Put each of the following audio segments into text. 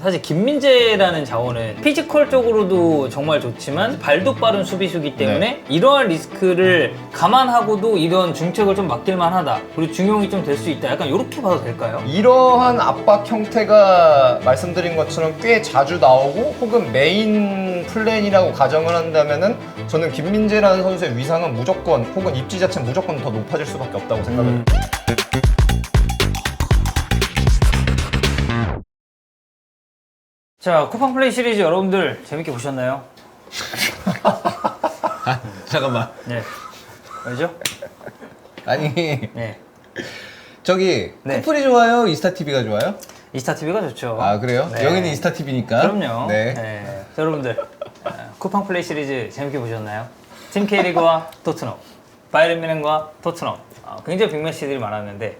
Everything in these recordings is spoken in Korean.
사실 김민재라는 자원은 피지컬적으로도 정말 좋지만 발도 빠른 수비수기 때문에 이러한 리스크를 감안하고도 이런 중책을 좀 맡길만 하다. 그리고 중용이 좀 될 수 있다. 약간 이렇게 봐도 될까요? 이러한 압박 형태가 말씀드린 것처럼 꽤 자주 나오고 혹은 메인 플랜이라고 가정을 한다면은 저는 김민재라는 선수의 위상은 무조건 혹은 입지 자체는 무조건 더 높아질 수밖에 없다고 생각해요. 자, 쿠팡 플레이 시리즈 여러분들 재밌게 보셨나요? 잠깐만. 네. 왜죠? 아니 네. 저기 네. 쿠플이 좋아요? 이스타 TV가 좋아요? 이스타 TV가 좋죠. 아 그래요? 네. 여기는 이스타 TV니까. 그럼요. 네. 자, 여러분들 쿠팡 플레이 시리즈 재밌게 보셨나요? 팀 K리그와 토트넘, 바이에른 뮌헨과 토트넘 굉장히 빅매치들이 많았는데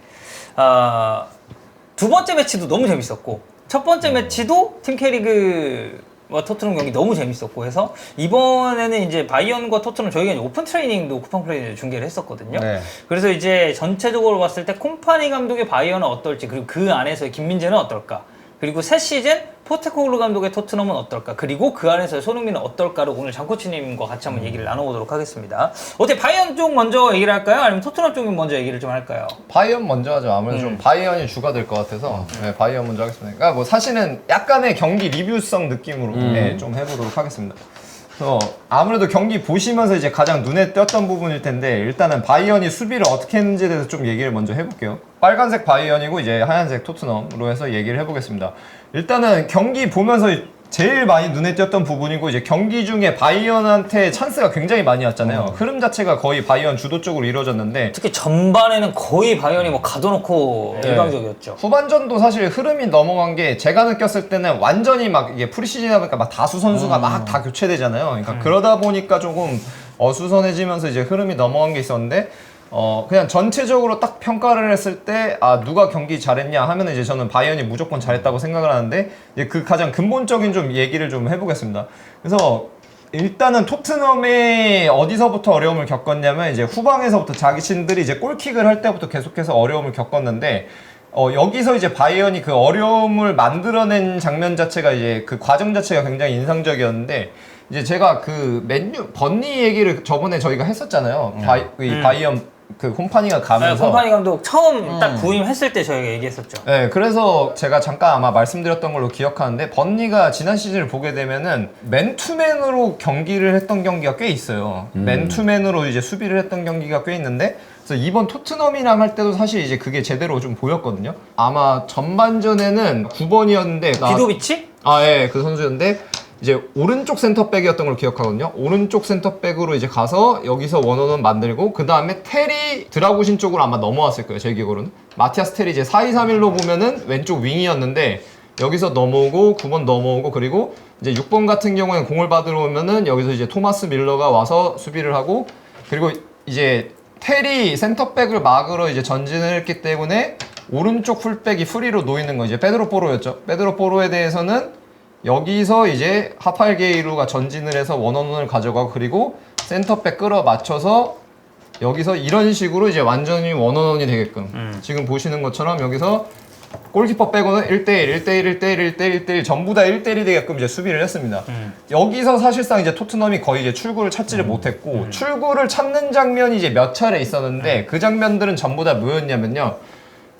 두 번째 매치도 너무 재밌었고 첫 번째 매치도 팀 K리그와 토트넘 경기 너무 재밌었고 해서 이번에는 이제 바이언과 토트넘 저희가 이제 오픈 트레이닝도 쿠팡 플레이 중계를 했었거든요. 네. 그래서 이제 전체적으로 봤을 때 콤파니 감독의 바이언은 어떨지 그리고 그 안에서의 김민재는 어떨까 그리고 새 시즌 포테코글루 감독의 토트넘은 어떨까 그리고 그 안에서의 손흥민은 어떨까를 오늘 장코치님과 같이 한번 얘기를 나눠보도록 하겠습니다. 어떻게 바이언 쪽 먼저 얘기를 할까요? 아니면 토트넘 쪽 먼저 얘기를 좀 할까요? 바이언 먼저 하죠. 아무래도 좀 바이언이 주가 될 것 같아서 네, 바이언 먼저 하겠습니다. 그러니까 뭐 사실은 약간의 경기 리뷰성 느낌으로 네, 좀 해보도록 하겠습니다. 아무래도 경기 보시면서 이제 가장 눈에 띄었던 부분일 텐데 일단은 바이언이 수비를 어떻게 했는지에 대해서 좀 얘기를 먼저 해볼게요. 빨간색 바이언이고 이제 하얀색 토트넘으로 해서 얘기를 해보겠습니다. 일단은 경기 보면서 제일 많이 눈에 띄었던 부분이고 이제 경기 중에 바이언한테 찬스가 굉장히 많이 왔잖아요. 흐름 자체가 거의 바이언 주도 쪽으로 이루어졌는데 특히 전반에는 거의 바이언이 뭐 가둬놓고 네. 일방적이었죠. 후반전도 사실 흐름이 넘어간 게 제가 느꼈을 때는 완전히 막 이게 프리시즌이다 보니까 막 다수 선수가 막 다 교체되잖아요. 그러니까 그러다 보니까 조금 어수선해지면서 이제 흐름이 넘어간 게 있었는데 그냥 전체적으로 딱 평가를 했을 때 누가 경기 잘했냐 하면은 이제 저는 바이언이 무조건 잘했다고 생각을 하는데 이제 그 가장 근본적인 좀 얘기를 좀 해보겠습니다. 그래서 일단은 토트넘이 어디서부터 어려움을 겪었냐면 이제 후방에서부터 자기신들이 이제 골킥을 할 때부터 계속해서 어려움을 겪었는데 여기서 이제 바이언이 그 어려움을 만들어낸 장면 자체가 이제 그 과정 자체가 굉장히 인상적이었는데 이제 제가 그 맨유 번니 얘기를 저번에 저희가 했었잖아요. 바이언 그 콤파니가 가면서 콤파니 감독 처음 딱 부임했을 때 저희가 얘기했었죠. 네, 그래서 제가 잠깐 아마 말씀드렸던 걸로 기억하는데 번니가 지난 시즌을 보게 되면은 맨투맨으로 경기를 했던 경기가 꽤 있어요. 맨투맨으로 이제 수비를 했던 경기가 꽤 있는데 그래서 이번 토트넘이랑 할 때도 사실 이제 그게 제대로 좀 보였거든요. 아마 전반전에는 9번이었는데 비도비치? 예, 그 선수였는데 이제 오른쪽 센터백이었던 걸 기억하거든요. 오른쪽 센터백으로 이제 가서 여기서 원원원 만들고 그 다음에 테리 드라구신 쪽으로 아마 넘어왔을 거예요. 제 기억으로는 마티아스 테리 이제 4-2-3-1로 보면은 왼쪽 윙이었는데 여기서 넘어오고 9번 넘어오고 그리고 이제 6번 같은 경우에는 공을 받으러 오면은 여기서 이제 토마스 밀러가 와서 수비를 하고 그리고 이제 테리 센터백을 막으러 이제 전진을 했기 때문에 오른쪽 풀백이 프리로 놓이는 거 이제 페드로 포로였죠. 페드로 포로에 대해서는 여기서 이제 하팔 게이루가 전진을 해서 원원원을 가져가고 그리고 센터백 끌어 맞춰서 여기서 이런 식으로 이제 완전히 원원원이 되게끔 지금 보시는 것처럼 여기서 골키퍼 빼고는 1대1, 1대1, 1대1, 1대1, 1대1 전부 다 1대1이 되게끔 이제 수비를 했습니다. 여기서 사실상 이제 토트넘이 거의 이제 출구를 찾지를 못했고 출구를 찾는 장면이 이제 몇 차례 있었는데 그 장면들은 전부 다 뭐였냐면요.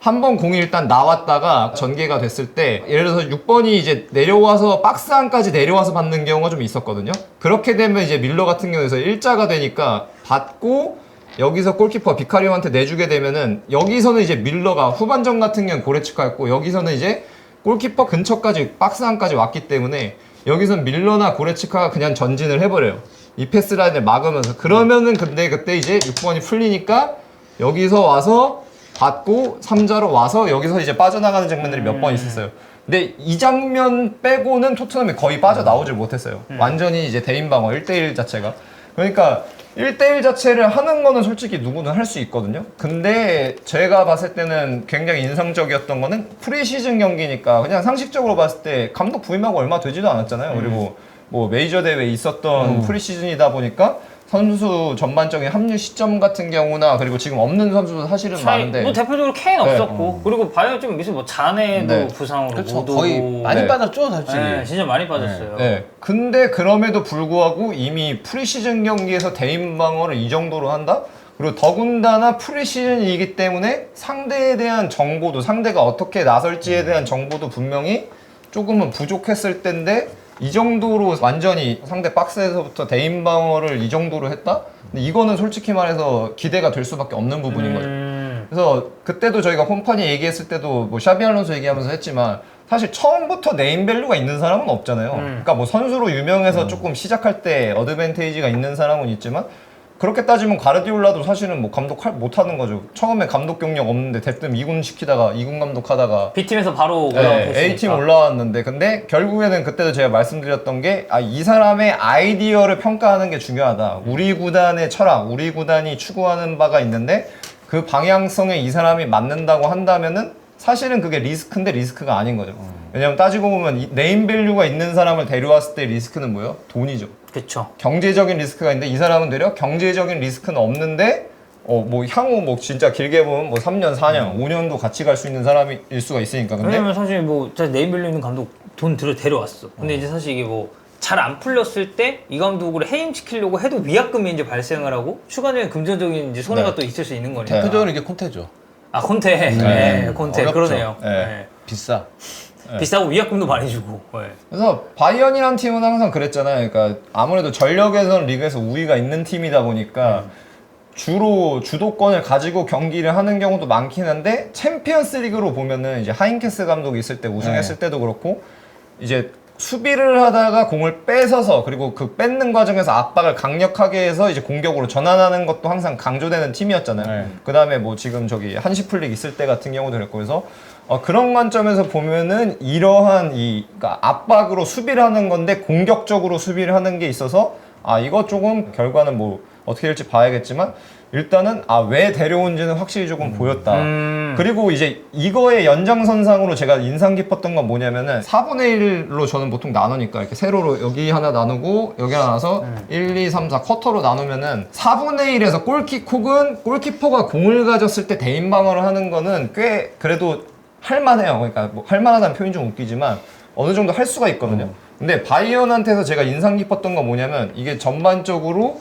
한 번 공이 일단 나왔다가 전개가 됐을 때 예를 들어서 6번이 이제 내려와서 박스 안까지 내려와서 받는 경우가 좀 있었거든요. 그렇게 되면 이제 밀러 같은 경우에서 일자가 되니까 받고 여기서 골키퍼 비카리오한테 내주게 되면은 여기서는 이제 밀러가 후반전 같은 경우는 고레츠카였고 여기서는 이제 골키퍼 근처까지 박스 안까지 왔기 때문에 여기서는 밀러나 고레츠카가 그냥 전진을 해버려요. 이 패스 라인을 막으면서 그러면은 근데 그때 이제 6번이 풀리니까 여기서 와서 받고 3자로 와서 여기서 이제 빠져나가는 장면들이 몇 번 있었어요. 근데 이 장면 빼고는 토트넘이 거의 빠져나오질 못했어요. 완전히 이제 대인방어 1대1 자체가. 그러니까 1대1 자체를 하는 거는 솔직히 누구든 할 수 있거든요. 근데 제가 봤을 때는 굉장히 인상적이었던 거는 프리시즌 경기니까 그냥 상식적으로 봤을 때 감독 부임하고 얼마 되지도 않았잖아요. 그리고 뭐 메이저 대회에 있었던 프리시즌이다 보니까 선수 전반적인 합류 시점 같은 경우나 그리고 지금 없는 선수도 사실은 많은데 뭐 대표적으로 케인 네. 없었고 그리고 바이오 좀 미스 뭐 자네도 네. 부상으로 그렇죠. 못 오고 거의 많이 네. 빠졌죠, 사실. 네, 진짜 많이 빠졌어요. 네. 근데 그럼에도 불구하고 이미 프리시즌 경기에서 대인 방어를 이 정도로 한다? 그리고 더군다나 프리시즌이기 때문에 상대에 대한 정보도 상대가 어떻게 나설지에 대한 정보도 분명히 조금은 부족했을 텐데 이 정도로 완전히 상대 박스에서부터 대인 방어를 이 정도로 했다? 근데 이거는 솔직히 말해서 기대가 될 수밖에 없는 부분인 거죠. 그래서 그때도 저희가 콤파니 얘기했을 때도 뭐 샤비 알론소 얘기하면서 했지만 사실 처음부터 네임밸류가 있는 사람은 없잖아요. 그러니까 뭐 선수로 유명해서 조금 시작할 때 어드밴테이지가 있는 사람은 있지만 그렇게 따지면 가르디올라도 사실은 뭐 감독 못하는 거죠. 처음에 감독 경력 없는데 대뜸 2군 시키다가 2군 감독하다가 B팀에서 바로 네, 올라왔으니까. A팀 올라왔는데 근데 결국에는 그때도 제가 말씀드렸던 게 이 사람의 아이디어를 평가하는 게 중요하다. 우리 구단의 철학, 우리 구단이 추구하는 바가 있는데 그 방향성에 이 사람이 맞는다고 한다면은 사실은 그게 리스크인데 리스크가 아닌 거죠. 왜냐면 따지고 보면 이 네임밸류가 있는 사람을 데려왔을 때 리스크는 뭐예요? 돈이죠. 그쵸. 경제적인 리스크가 있는데 이 사람은 되려 경제적인 리스크는 없는데 뭐 향후 뭐 진짜 길게 보면 뭐 3년, 4년, 5년도 같이 갈 수 있는 사람일 수가 있으니까. 근데 왜냐면 사실 뭐 네임밸류 있는 감독 돈 들여 데려왔어. 근데 이제 사실 이게 뭐 잘 안 풀렸을 때 이 감독을 해임시키려고 해도 위약금이 이제 발생을 하고 추가적인 금전적인 이제 손해가 네. 또 있을 수 있는 거니까. 대표적으로 이게 콘테죠. 아 콘테. 네, 콘테. 어렵죠. 그러네요. 네. 네. 비싸. 비싸고 위약금도 많이 주고. 네. 그래서 바이언이라는 팀은 항상 그랬잖아요. 그러니까 아무래도 전력에서는 리그에서 우위가 있는 팀이다 보니까 주로 주도권을 가지고 경기를 하는 경우도 많긴 한데 챔피언스 리그로 보면은 이제 하인케스 감독이 있을 때 우승했을 때도 그렇고 이제 수비를 하다가 공을 뺏어서 그리고 그 뺏는 과정에서 압박을 강력하게 해서 이제 공격으로 전환하는 것도 항상 강조되는 팀이었잖아요. 네. 그 다음에 뭐 지금 저기 한시플릭 있을 때 같은 경우도 그랬고 그래서 그런 관점에서 보면은 이러한 그러니까 압박으로 수비를 하는 건데 공격적으로 수비를 하는 게 있어서 이거 조금 결과는 뭐 어떻게 될지 봐야겠지만 일단은 왜 데려온지는 확실히 조금 보였다. 그리고 이제 이거의 연장선상으로 제가 인상 깊었던 건 뭐냐면은 4분의 1로 저는 보통 나누니까 이렇게 세로로 여기 하나 나누고 여기 하나 나눠서 1, 2, 3, 4 쿼터로 나누면은 4분의 1에서 골킥 골키퍼가 공을 가졌을 때 대인 방어를 하는 거는 꽤 그래도 할만해요. 그러니까 뭐 할만하다는 표현이 좀 웃기지만 어느 정도 할 수가 있거든요. 근데 바이언한테서 제가 인상 깊었던 건 뭐냐면 이게 전반적으로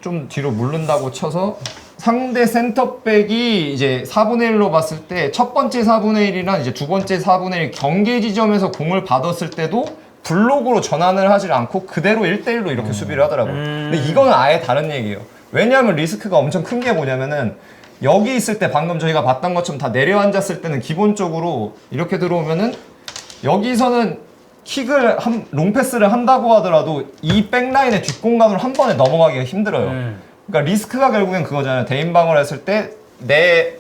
좀 뒤로 물른다고 쳐서 상대 센터백이 이제 4분의 1로 봤을 때 첫 번째 4분의 1이랑 이제 두 번째 4분의 1 경계 지점에서 공을 받았을 때도 블록으로 전환을 하지 않고 그대로 1대1로 이렇게 수비를 하더라고요. 근데 이거는 아예 다른 얘기예요. 왜냐하면 리스크가 엄청 큰 게 뭐냐면은 여기 있을 때 방금 저희가 봤던 것처럼 다 내려앉았을 때는 기본적으로 이렇게 들어오면은 여기서는 킥을 롱패스를 한다고 하더라도 이 백라인의 뒷공간으로 한 번에 넘어가기가 힘들어요. 그러니까 리스크가 결국엔 그거잖아요. 대인 방어를 했을 때 내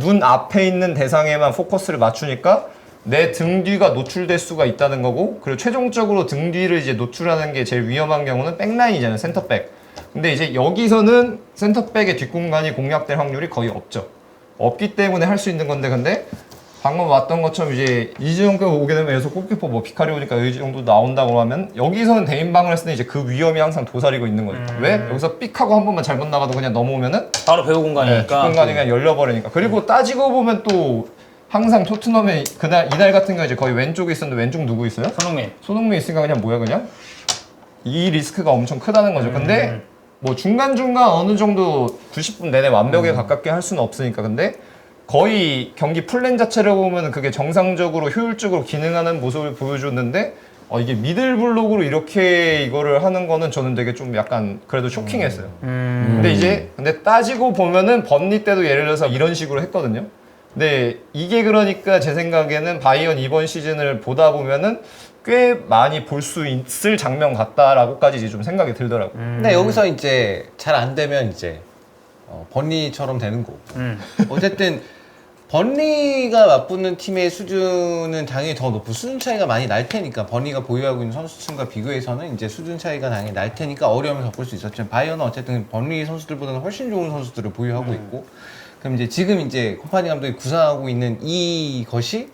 눈 앞에 있는 대상에만 포커스를 맞추니까 내 등 뒤가 노출될 수가 있다는 거고 그리고 최종적으로 등 뒤를 이제 노출하는 게 제일 위험한 경우는 백라인이잖아요. 센터백. 근데 이제 여기서는 센터백의 뒷공간이 공략될 확률이 거의 없죠. 없기 때문에 할 수 있는 건데 근데 방금 왔던 것처럼 이제 이정도가 오게 되면 여기서 골키퍼 뭐 비카리 오니까 이 정도 나온다고 하면 여기서는 대인방을 했을 때 이제 그 위험이 항상 도사리고 있는 거죠. 왜? 여기서 삑하고 한 번만 잘못 나가도 그냥 넘어오면은 바로 배우 공간이니까. 뒷공간이 그냥 열려버리니까. 그리고 따지고 보면 또 항상 토트넘에 이날 같은 경우 이제 거의 왼쪽에 있었는데 왼쪽 누구 있어요? 손흥민 있으니까 그냥 뭐야 그냥 이 리스크가 엄청 크다는 거죠. 근데 뭐 중간중간 어느 정도 90분 내내 완벽에 가깝게 할 수는 없으니까 근데 거의 경기 플랜 자체를 보면 그게 정상적으로 효율적으로 기능하는 모습을 보여줬는데 이게 미들블록으로 이렇게 이거를 하는 거는 저는 되게 좀 약간 그래도 쇼킹했어요. 근데 따지고 보면은 번리 때도 예를 들어서 이런 식으로 했거든요. 근데 이게 그러니까 제 생각에는 바이언 이번 시즌을 보다 보면은 꽤 많이 볼 수 있을 장면 같다라고까지 이제 좀 생각이 들더라고요. 근데 여기서 이제 잘 안 되면 이제 번리처럼 되는 거고. 어쨌든 번리가 맞붙는 팀의 수준은 당연히 더 높고 수준 차이가 많이 날 테니까 번리가 보유하고 있는 선수층과 비교해서는 이제 수준 차이가 당연히 날 테니까 어려움을 겪을 수 있었지만 바이언은 어쨌든 번리 선수들보다는 훨씬 좋은 선수들을 보유하고 있고 그럼 이제 지금 이제 콤파니 감독이 구상하고 있는 이것이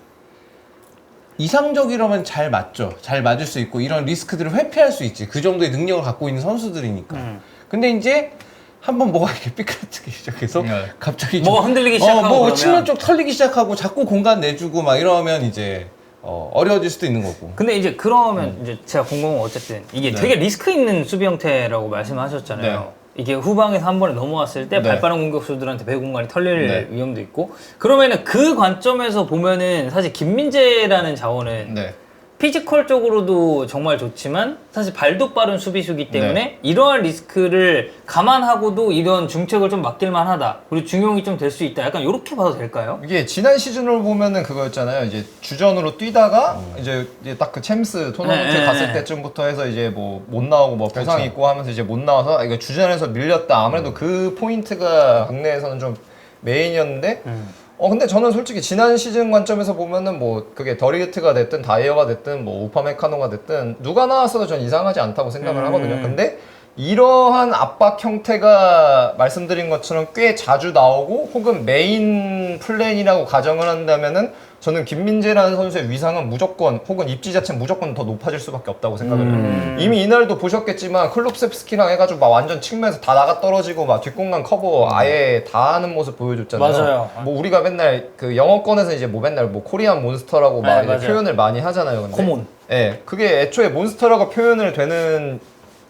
이상적이라면 잘 맞죠. 잘 맞을 수 있고 이런 리스크들을 회피할 수 있지. 그 정도의 능력을 갖고 있는 선수들이니까. 근데 이제 한번 뭐가 이렇게 삐끗하기 시작해서 네. 갑자기 뭐가 흔들리기 시작하고 뭐 그러면 측면 쪽 털리기 시작하고 자꾸 공간 내주고 막 이러면 이제 어려워질 수도 있는 거고. 근데 이제 그러면 이제 제가 궁금한 건 어쨌든 이게 네. 되게 리스크 있는 수비 형태라고 말씀하셨잖아요. 네. 이게 후방에서 한 번에 넘어왔을 때 네. 발빠른 공격수들한테 배 공간이 털릴 네. 위험도 있고 그러면은 그 관점에서 보면은 사실 김민재라는 자원은 네. 피지컬적으로도 정말 좋지만 사실 발도 빠른 수비수기 때문에 네. 이러한 리스크를 감안하고도 이런 중책을 좀 맡길만 하다. 그리고 중용이 좀 될 수 있다. 약간 이렇게 봐도 될까요? 이게 지난 시즌으로 보면은 그거였잖아요. 이제 주전으로 뛰다가 이제 딱 그 챔스 토너먼트 네, 갔을 네. 때쯤부터 해서 이제 뭐 못 나오고 뭐 부상 그렇죠. 있고 하면서 이제 못 나와서 이거 주전에서 밀렸다. 아무래도 그 포인트가 국내에서는 좀 메인이었는데 근데 저는 솔직히 지난 시즌 관점에서 보면은 뭐 그게 더리게트가 됐든 다이어가 됐든 뭐 우파메카노가 됐든 누가 나왔어도 전 이상하지 않다고 생각을 하거든요. 근데 이러한 압박 형태가 말씀드린 것처럼 꽤 자주 나오고 혹은 메인 플랜이라고 가정을 한다면은 저는 김민재라는 선수의 위상은 무조건 혹은 입지 자체는 무조건 더 높아질 수밖에 없다고 생각을 해요. 이미 이날도 보셨겠지만 클롭셉스키랑 해가지고 막 완전 측면에서 다 나가 떨어지고 막 뒷공간 커버 아예 다 하는 모습 보여줬잖아요. 맞아요. 뭐 우리가 맨날 그 영어권에서 이제 뭐 맨날 뭐 코리안 몬스터라고 막 네, 이제 맞아요. 표현을 많이 하잖아요. 근데. 코몬. 예, 그게 애초에 몬스터라고 표현을 되는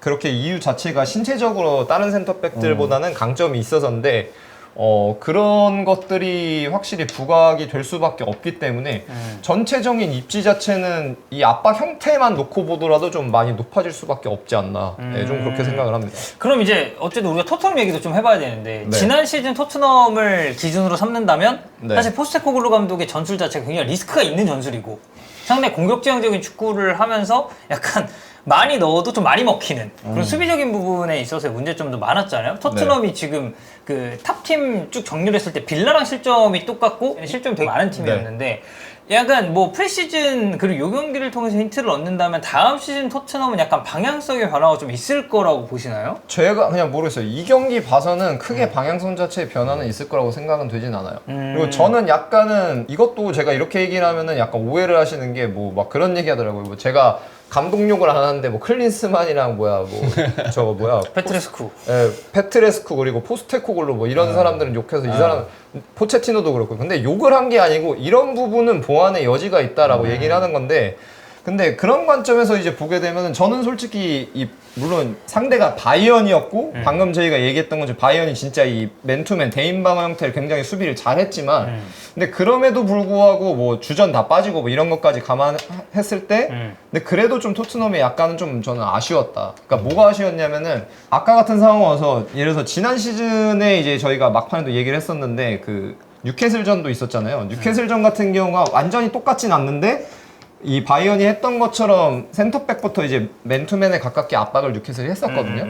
그렇게 이유 자체가 신체적으로 다른 센터백들보다는 강점이 있어서인데 그런 것들이 확실히 부각이 될 수밖에 없기 때문에 전체적인 입지 자체는 이 압박 형태만 놓고 보더라도 좀 많이 높아질 수밖에 없지 않나. 네, 좀 그렇게 생각을 합니다. 그럼 이제 어쨌든 우리가 토트넘 얘기도 좀 해봐야 되는데 네. 지난 시즌 토트넘을 기준으로 삼는다면 네. 사실 포스테코글루 감독의 전술 자체가 굉장히 리스크가 있는 전술이고 상당히 공격지향적인 축구를 하면서 약간 많이 넣어도 좀 많이 먹히는 그런 수비적인 부분에 있어서의 문제점도 많았잖아요. 토트넘이 지금 그 탑팀 쭉 정리했을 때 빌라랑 실점이 똑같고 실점이 되게 많은 팀이었는데 약간 뭐 프리시즌 그리고 요 경기를 통해서 힌트를 얻는다면 다음 시즌 토트넘은 약간 방향성의 변화가 좀 있을 거라고 보시나요? 제가 그냥 모르겠어요. 이 경기 봐서는 크게 방향성 자체의 변화는 있을 거라고 생각은 되진 않아요. 그리고 저는 약간은 이것도 제가 이렇게 얘기를 하면은 약간 오해를 하시는 게 뭐 막 그런 얘기 하더라고요. 뭐 제가 감독욕을 안 하는데 뭐 클린스만이랑 뭐야 뭐 저거 뭐야 페트레스쿠. 예, 페트레스쿠 그리고 포스테코글루 뭐 이런 사람들은 욕해서 이 사람 포체티노도 그렇고 근데 욕을 한 게 아니고 이런 부분은 보완의 여지가 있다라고 얘기를 하는 건데 근데 그런 관점에서 이제 보게 되면은 저는 솔직히 물론 상대가 바이언이었고 방금 저희가 얘기했던 것처럼 바이언이 진짜 이 맨투맨 대인 방어 형태를 굉장히 수비를 잘했지만 근데 그럼에도 불구하고 뭐 주전 다 빠지고 뭐 이런 것까지 감안했을 때 근데 그래도 좀 토트넘이 약간은 좀 저는 아쉬웠다. 그러니까 뭐가 아쉬웠냐면은 아까 같은 상황 와서 예를 들어서 지난 시즌에 이제 저희가 막판에도 얘기를 했었는데 그 뉴캐슬전도 있었잖아요. 뉴캐슬전 같은 경우가 완전히 똑같진 않는데 이 바이언이 했던 것처럼 센터백부터 이제 맨투맨에 가깝게 압박을 뉴캐슬이 했었거든요.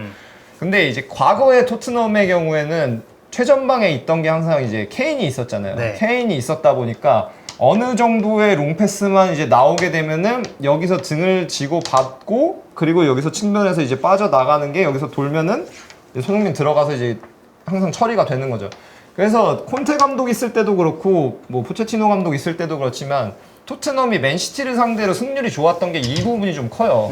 근데 이제 과거의 토트넘의 경우에는 최전방에 있던 게 항상 이제 케인이 있었잖아요. 네. 케인이 있었다 보니까 어느 정도의 롱패스만 이제 나오게 되면은 여기서 등을 쥐고 받고 그리고 여기서 측면에서 이제 빠져나가는 게 여기서 돌면은 이제 손흥민 들어가서 이제 항상 처리가 되는 거죠. 그래서 콘테 감독 있을 때도 그렇고 뭐 포체티노 감독 있을 때도 그렇지만 토트넘이 맨시티를 상대로 승률이 좋았던 게 이 부분이 좀 커요.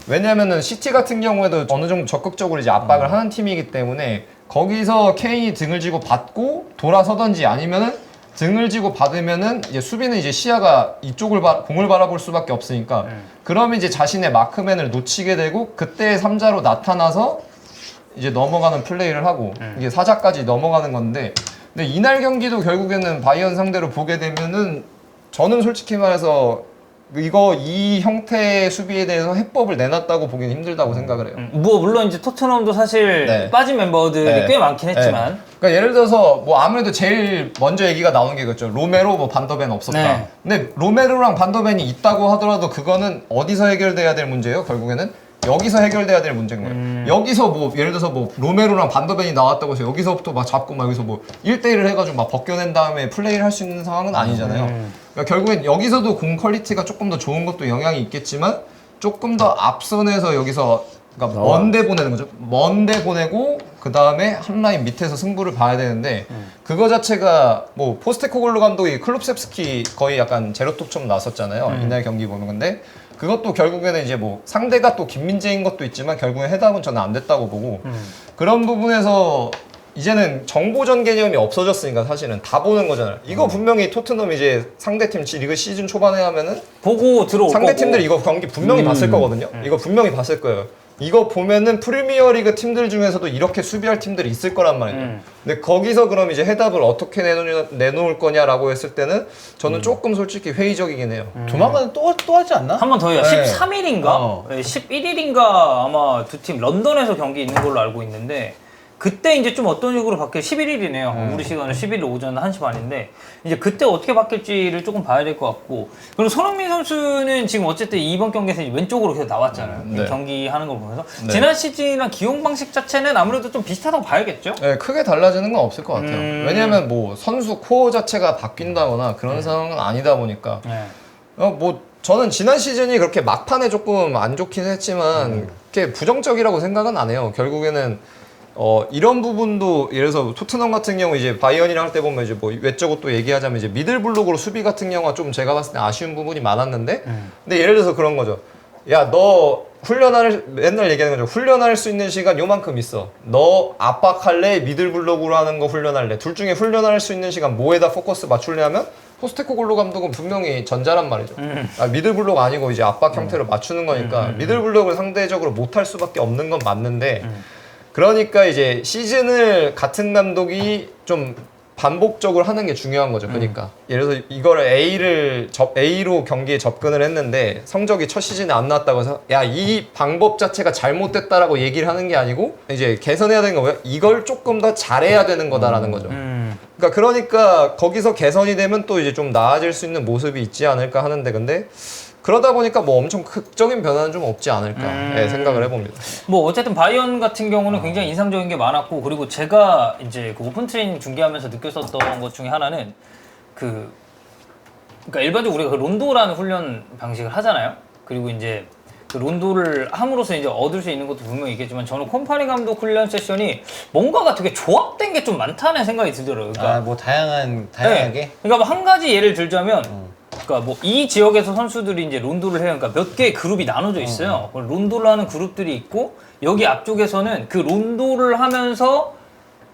왜냐면은 시티 같은 경우에도 어느 정도 적극적으로 이제 압박을 하는 팀이기 때문에 거기서 케인이 등을 쥐고 받고 돌아서든지 아니면은 등을 쥐고 받으면은 이제 수비는 이제 시야가 이쪽을 공을 바라볼 수밖에 없으니까 그러면 이제 자신의 마크맨을 놓치게 되고 그때 3자로 나타나서 이제 넘어가는 플레이를 하고 이게 4자까지 넘어가는 건데 근데 이날 경기도 결국에는 바이언 상대로 보게 되면은 저는 솔직히 말해서 이 형태의 수비에 대해서 해법을 내놨다고 보기는 힘들다고 생각을 해요. 뭐 물론 이제 토트넘도 사실 네. 빠진 멤버들이 네. 꽤 많긴 했지만 네. 그러니까 예를 들어서 뭐 아무래도 제일 먼저 얘기가 나오는 게 그렇죠. 로메로 뭐 반더벤 없었다. 네. 근데 로메로랑 반더벤이 있다고 하더라도 그거는 어디서 해결돼야 될 문제예요? 결국에는 여기서 해결돼야 될 문제인 거예요. 여기서 뭐 예를 들어서 뭐 로메로랑 반더벤이 나왔다고 해서 여기서부터 막 잡고 막 여기서 뭐 1대1을 해가지고 막 벗겨낸 다음에 플레이를 할 수 있는 상황은 아니잖아요. 그러니까 결국엔 여기서도 공 퀄리티가 조금 더 좋은 것도 영향이 있겠지만 조금 더 앞선에서 여기서 그러니까 먼데 보내는 거죠. 먼데 보내고 그 다음에 한 라인 밑에서 승부를 봐야 되는데 그거 자체가 뭐 포스테코글루 감독이 클롭셉스키 거의 약간 제로톱처럼 나섰잖아요. 이날 경기 보는 건데 그것도 결국에는 이제 뭐 상대가 또 김민재인 것도 있지만 결국엔 해답은 저는 안 됐다고 보고 그런 부분에서 이제는 정보전 개념이 없어졌으니까 사실은 다 보는 거잖아요. 이거 분명히 토트넘 이제 상대팀 리그 시즌 초반에 하면은 보고 들어올 상대 거고. 팀들 이거 경기 분명히 봤을 거거든요. 이거 분명히 봤을 거예요. 이거 보면은 프리미어리그 팀들 중에서도 이렇게 수비할 팀들이 있을 거란 말이에요. 근데 거기서 그럼 이제 해답을 어떻게 내놓을 거냐라고 했을 때는 저는 조금 솔직히 회의적이긴 해요. 조만간 또 하지 않나? 한 번 더 해요. 네. 13일인가? 어. 11일인가 아마 두 팀 런던에서 경기 있는 걸로 알고 있는데 그때 이제 좀 어떤 식으로 바뀔 11일이네요. 우리 시간은 11일 오전 1시 반인데 이제 그때 어떻게 바뀔지를 조금 봐야 될 것 같고 그리고 손흥민 선수는 지금 어쨌든 이번 경기에서 이제 왼쪽으로 계속 나왔잖아요. 네. 경기하는 걸 보면서 네. 지난 시즌이랑 기용 방식 자체는 아무래도 좀 비슷하다고 봐야겠죠? 네, 크게 달라지는 건 없을 것 같아요. 왜냐하면 뭐 선수 코어 자체가 바뀐다거나 그런 상황은 아니다 보니까 네. 뭐 저는 지난 시즌이 그렇게 막판에 조금 안 좋긴 했지만 그렇게 부정적이라고 생각은 안 해요. 결국에는 이런 부분도 예를 들어서 토트넘 같은 경우 이제 바이언이랑 할 때 보면 이제 뭐 외적으로 또 얘기하자면 이제 미들블록으로 수비 같은 경우가 좀 제가 봤을 때 아쉬운 부분이 많았는데 근데 예를 들어서 그런 거죠. 야, 너 맨날 얘기하는 거죠. 훈련할 수 있는 시간 요만큼 있어. 너 압박할래? 미들블록으로 하는 거 훈련할래? 둘 중에 훈련할 수 있는 시간 뭐에다 포커스 맞출래 하면 포스테코글로 감독은 분명히 전자란 말이죠. 미들블록 아니고 이제 압박 형태로 맞추는 거니까 미들블록을 상대적으로 못할 수밖에 없는 건 맞는데 그러니까 이제 시즌을 같은 감독이 좀 반복적으로 하는 게 중요한 거죠. 그러니까 예를 들어서 이거를 A로 경기에 접근을 했는데 성적이 첫 시즌에 안 나왔다고 해서 야, 이 방법 자체가 잘못됐다라고 얘기를 하는 게 아니고 이제 개선해야 되는 거고요. 이걸 조금 더 잘해야 되는 거다라는 거죠. 그러니까 거기서 개선이 되면 또 이제 좀 나아질 수 있는 모습이 있지 않을까 하는데 근데 그러다 보니까 뭐 엄청 극적인 변화는 좀 없지 않을까 생각을 해봅니다. 뭐 어쨌든 바이언 같은 경우는 굉장히 인상적인 게 많았고 그리고 제가 이제 그 오픈 트레이닝 중계하면서 느꼈었던 것 중에 하나는 그러니까 일반적으로 우리가 그 론도라는 훈련 방식을 하잖아요. 그리고 이제 그 론도를 함으로써 이제 얻을 수 있는 것도 분명히 있겠지만 저는 콤파니 감독 훈련 세션이 뭔가가 되게 조합된 게 좀 많다는 생각이 들더라고요. 그러니까 뭐 다양하게. 네. 그러니까 뭐 한 가지 예를 들자면 그러니까 뭐 이 지역에서 선수들이 이제 론도를 해요. 그러니까 몇 개의 그룹이 나눠져 있어요. 론도를 하는 그룹들이 있고 여기 앞쪽에서는 그 론도를 하면서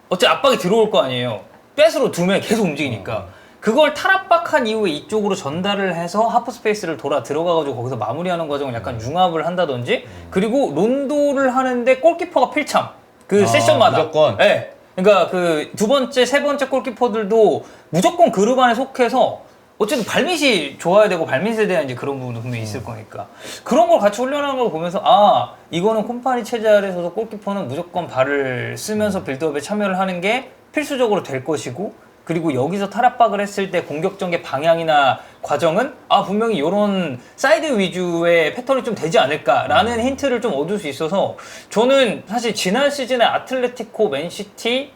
어째 압박이 들어올 거 아니에요. 뺏으로 두 명이 계속 움직이니까. 그걸 탈압박한 이후에 이쪽으로 전달을 해서 하프 스페이스를 돌아 들어가가지고 거기서 마무리하는 과정을 약간 융합을 한다든지 그리고 론도를 하는데 골키퍼가 필참. 그 세션마다. 무조건. 네. 그러니까 그 두 번째, 세 번째 골키퍼들도 무조건 그룹 안에 속해서 어쨌든 발밑이 좋아야 되고 발밑에 대한 이제 그런 부분도 분명히 있을 거니까 그런 걸 같이 훈련하는 걸 보면서 아 이거는 콤파니 체제 아래서도 골키퍼는 무조건 발을 쓰면서 빌드업에 참여를 하는 게 필수적으로 될 것이고 그리고 여기서 탈압박을 했을 때 공격적인 방향이나 과정은 아 분명히 이런 사이드 위주의 패턴이 좀 되지 않을까라는 힌트를 좀 얻을 수 있어서 저는 사실 지난 시즌에 아틀레티코, 맨시티,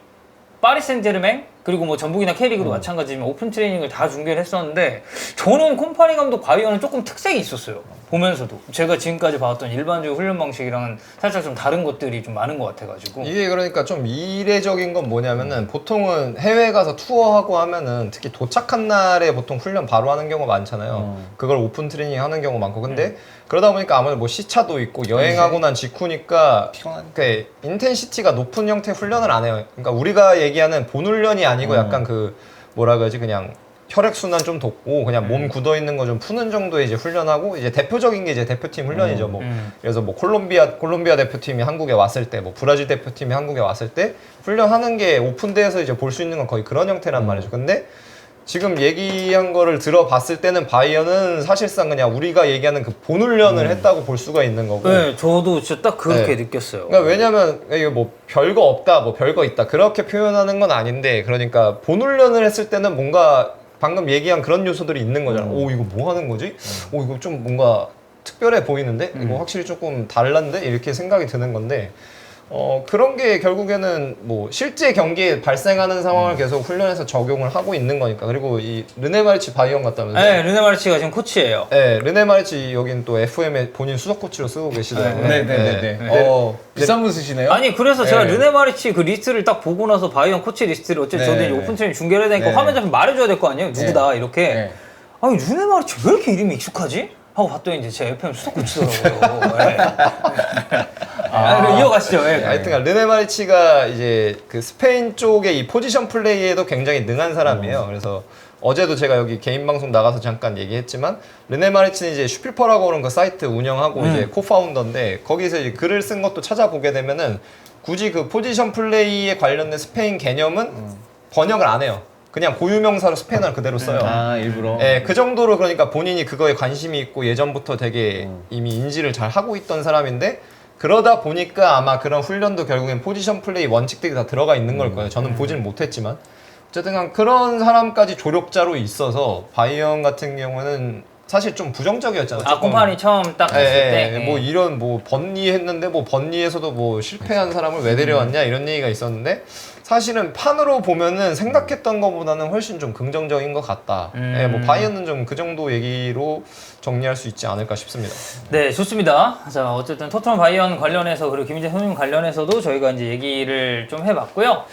파리 생제르맹 그리고 뭐 전북이나 K리그도 마찬가지지만 오픈 트레이닝을 다 중계를 했었는데 저는 콤파니 감독 바이언은 조금 특색이 있었어요. 보면서도 제가 지금까지 봐왔던 일반적인 훈련 방식이랑은 살짝 좀 다른 것들이 좀 많은 것 같아가지고 이게 그러니까 좀 이례적인 건 뭐냐면은 보통은 해외 가서 투어하고 하면은 특히 도착한 날에 보통 훈련 바로 하는 경우가 많잖아요. 그걸 오픈 트레이닝 하는 경우 많고 근데 그러다 보니까 아무래도 뭐 시차도 있고 여행하고 난 직후니까 그 인텐시티가 높은 형태 훈련을 안 해요. 그러니까 우리가 얘기하는 본훈련이 아니고 약간 그 뭐라 그러지 그냥 혈액순환 좀 돋고 그냥 몸 굳어 있는 거 좀 푸는 정도의 이제 훈련하고 이제 대표적인 게 이제 대표팀 훈련이죠. 뭐 그래서 뭐 콜롬비아 대표팀이 한국에 왔을 때 뭐 브라질 대표팀이 한국에 왔을 때 훈련하는 게 오픈대에서 이제 볼 수 있는 건 거의 그런 형태란 말이죠. 근데 지금 얘기한 거를 들어봤을 때는 바이언은 사실상 그냥 우리가 얘기하는 그 본훈련을 했다고 볼 수가 있는 거고. 네, 저도 진짜 딱 그렇게 네. 느꼈어요. 그러니까 왜냐면 이게 뭐 별거 없다, 뭐 별거 있다 그렇게 표현하는 건 아닌데 그러니까 본훈련을 했을 때는 뭔가 방금 얘기한 그런 요소들이 있는 거잖아. 오 이거 뭐 하는 거지? 오 이거 좀 뭔가 특별해 보이는데 이거 확실히 조금 달랐는데 이렇게 생각이 드는 건데. 그런 게 결국에는 뭐 실제 경기에 발생하는 상황을 계속 훈련해서 적용을 하고 있는 거니까. 그리고 이 르네 마리치 바이언 같다면서요? 네, 르네 마르치가 지금 코치예요. 네, 르네 마리치 여긴 또 FM에 본인 수석 코치로 쓰고 계시더라고요. 네네네. 비싼 분 쓰시네요? 아니 그래서 제가 네. 르네 마리치 그 리스트를 딱 보고 나서 바이언 코치 리스트를 어쨌든 저도 이제 오픈 트레이닝 중계를 해야 되니까 네. 화면 잡히면 말해줘야 될 거 아니에요? 누구다 이렇게. 네. 아니 르네 마리치 왜 이렇게 이름이 익숙하지? 하고 봤더니 이제 제 FM 수도권 치더라고요. 네. 이어가시죠. 네. 하여튼 르네 마리치가 이제 그 스페인 쪽의 이 포지션 플레이에도 굉장히 능한 사람이에요. 그래서 어제도 제가 여기 개인 방송 나가서 잠깐 얘기했지만 르네 마리치는 이제 슈필퍼라고 하는 그 사이트 운영하고 이제 코파운더인데 거기서 이제 글을 쓴 것도 찾아보게 되면은 굳이 그 포지션 플레이에 관련된 스페인 개념은 번역을 안 해요. 그냥 고유명사로 스페인어를 그대로 써요. 아 일부러. 네, 그 정도로 그러니까 본인이 그거에 관심이 있고 예전부터 되게 이미 인지를 잘 하고 있던 사람인데 그러다 보니까 아마 그런 훈련도 결국엔 포지션 플레이 원칙들이 다 들어가 있는 걸 거예요. 저는 보지는 못했지만 어쨌든 그런 사람까지 조력자로 있어서 바이언 같은 경우는 사실 좀 부정적이었잖아요. 아, 콤파니 처음 딱 했을 때. 뭐 이런 뭐 번리 했는데 뭐 번리에서도 뭐 실패한 사람을 왜 데려왔냐 이런 얘기가 있었는데 사실은 판으로 보면은 생각했던 것보다는 훨씬 좀 긍정적인 것 같다. 예, 뭐 바이언은 좀 그 정도 얘기로 정리할 수 있지 않을까 싶습니다. 네, 좋습니다. 자, 어쨌든 토트넘 바이언 관련해서 그리고 김민재 선수님 관련해서도 저희가 이제 얘기를 좀 해봤고요.